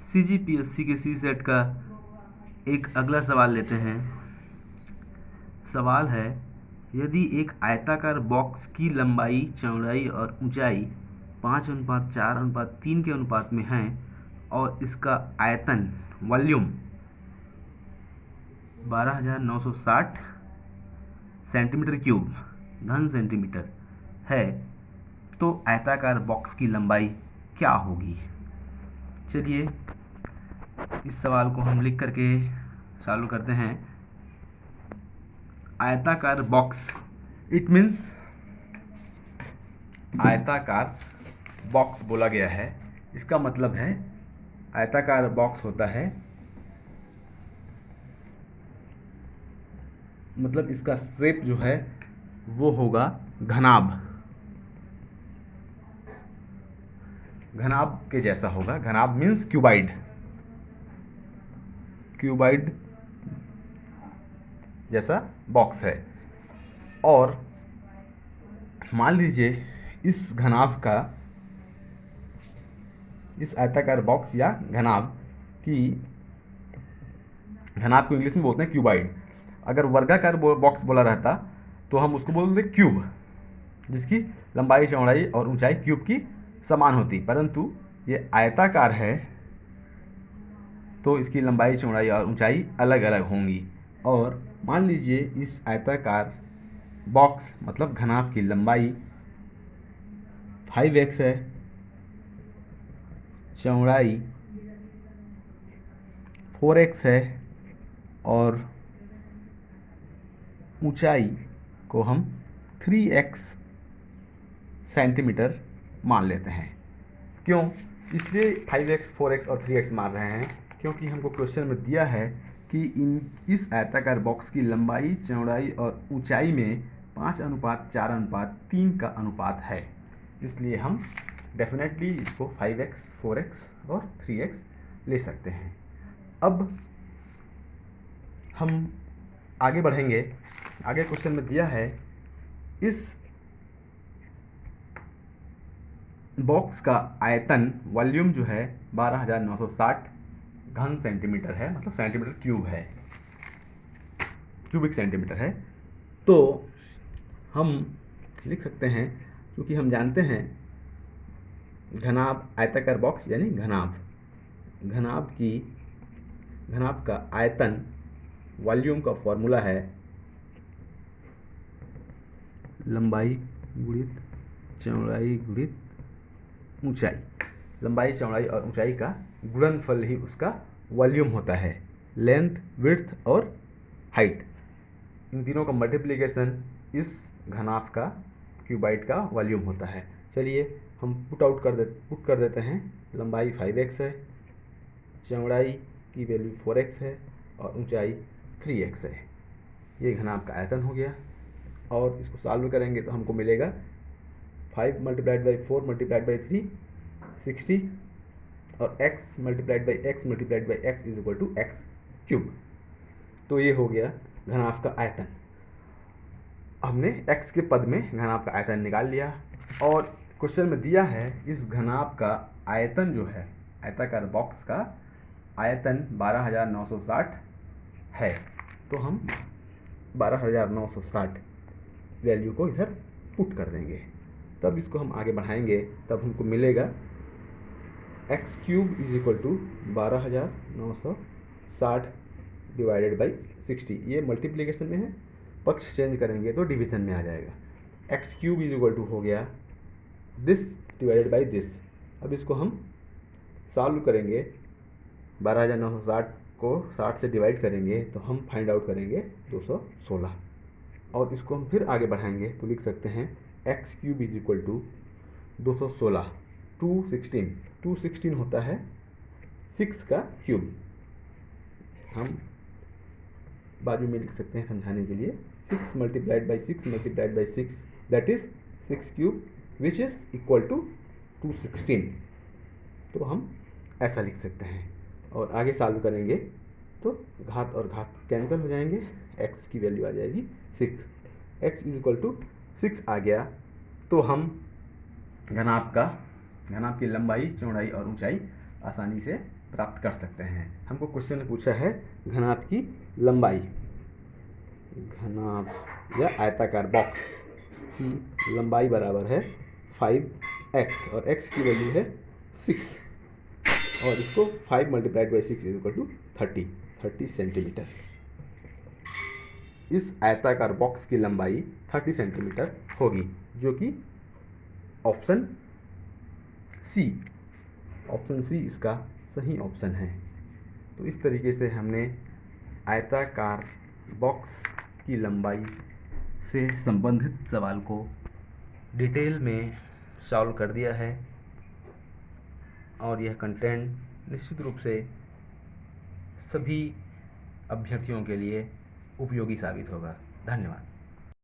CGPSC के सी set का एक अगला सवाल लेते हैं। सवाल है, यदि एक आयताकार बॉक्स की लंबाई, चौड़ाई और ऊंचाई 5:4:3 के अनुपात में है और इसका आयतन, वॉल्यूम 12,960 सेंटीमीटर क्यूब घन सेंटीमीटर है, तो आयताकार बॉक्स की लंबाई क्या होगी? चलिए इस सवाल को हम लिख करके सॉल्व करते हैं। आयताकार बॉक्स, इट मीन्स आयताकार बॉक्स बोला गया है, इसका मतलब है आयताकार बॉक्स होता है, मतलब इसका शेप जो है वो होगा घनाभ, घनाभ के जैसा होगा। घनाभ मीन्स क्यूबाइड, क्यूबाइड जैसा बॉक्स है। और मान लीजिए इस घनाभ का, इस आयताकार बॉक्स या घनाभ की, घनाभ को इंग्लिश में बोलते हैं क्यूबाइड। अगर वर्गाकार बॉक्स बोला रहता तो हम उसको बोलते क्यूब, जिसकी लंबाई, चौड़ाई और ऊंचाई क्यूब की समान होती, परंतु ये आयताकार है तो इसकी लंबाई, चौड़ाई और ऊंचाई अलग अलग होंगी। और मान लीजिए इस आयताकार बॉक्स मतलब घनाभ की लंबाई 5x है, चौड़ाई 4x है और ऊंचाई को हम 3x सेंटीमीटर मान लेते हैं। क्यों? इसलिए 5x, 4x और 3x मान रहे हैं क्योंकि हमको क्वेश्चन में दिया है कि इस आयताकार बॉक्स की लंबाई, चौड़ाई और ऊंचाई में 5:4:3 का अनुपात है। इसलिए हम डेफिनेटली इसको 5x, 4x और 3x ले सकते हैं। अब हम आगे बढ़ेंगे। आगे क्वेश्चन में दिया है इस बॉक्स का आयतन, वॉल्यूम जो है 12,960 घन सेंटीमीटर है, मतलब सेंटीमीटर क्यूब है, क्यूबिक सेंटीमीटर है। तो हम लिख सकते हैं, क्योंकि हम जानते हैं घनाभ, आयताकार बॉक्स यानी घनाभ, घनाभ का आयतन, वॉल्यूम का फॉर्मूला है लंबाई गुणित चौड़ाई गुणित ऊंचाई। लंबाई, चौड़ाई और ऊंचाई का गुणनफल ही उसका वॉल्यूम होता है। लेंथ, विड्थ और हाइट, इन तीनों का मल्टीप्लिकेशन इस घनाभ का, क्यूबाइड का वॉल्यूम होता है। चलिए हम पुट कर देते हैं। लंबाई 5x है, चौड़ाई की वैल्यू 4x है और ऊंचाई 3x है। ये घनाभ का आयतन हो गया। और इसको सॉल्व करेंगे तो हमको मिलेगा 5 × 4 × 3 60 और x × x is x cube. तो ये हो गया घनाभ का आयतन। हमने x के पद में घनाभ का आयतन निकाल लिया। और क्वेश्चन में दिया है इस घनाभ का आयतन जो है, आयताकार बॉक्स का आयतन 12,960 है। तो हम 12,960 वैल्यू को इधर पुट कर देंगे। तब इसको हम आगे बढ़ाएंगे, तब हमको मिलेगा x cube is equal to 12,960 divided by 60। ये मल्टीप्लिकेशन में है, पक्ष चेंज करेंगे तो डिवीजन में आ जाएगा। x cube is equal to हो गया दिस डिवाइडेड बाई दिस। अब इसको हम सॉल्व करेंगे, 12,960 को 60 से डिवाइड करेंगे तो हम फाइंड आउट करेंगे 216। और इसको हम फिर आगे बढ़ाएंगे तो लिख सकते हैं x cube is equal to 216, 216 होता है 6 का क्यूब। हम बाजू में लिख सकते हैं समझाने के लिए, 6 multiplied by 6 multiplied by 6 that is 6 cube which is equal to 216। तो हम ऐसा लिख सकते हैं। और आगे सॉल्व करेंगे तो घात और घात कैंसिल हो जाएंगे, x की वैल्यू आ जाएगी 6, x इज इक्वल टू 6 आ गया। तो हम घनाभ की लंबाई, चौड़ाई और ऊंचाई आसानी से प्राप्त कर सकते हैं। हमको क्वेश्चन में पूछा है घनाभ की लंबाई, घनाभ या आयताकार बॉक्स की लंबाई बराबर है 5x और x की वैल्यू है 6 और इसको 5 multiplied by 6 equal to 30 centimetre. इस आयताकार बॉक्स की लंबाई 30 सेंटीमीटर होगी, जो कि ऑप्शन सी इसका सही ऑप्शन है। तो इस तरीके से हमने आयताकार बॉक्स की लंबाई से संबंधित सवाल को डिटेल में सॉल्व कर दिया है और यह कंटेंट निश्चित रूप से सभी अभ्यर्थियों के लिए उपयोगी साबित होगा। धन्यवाद।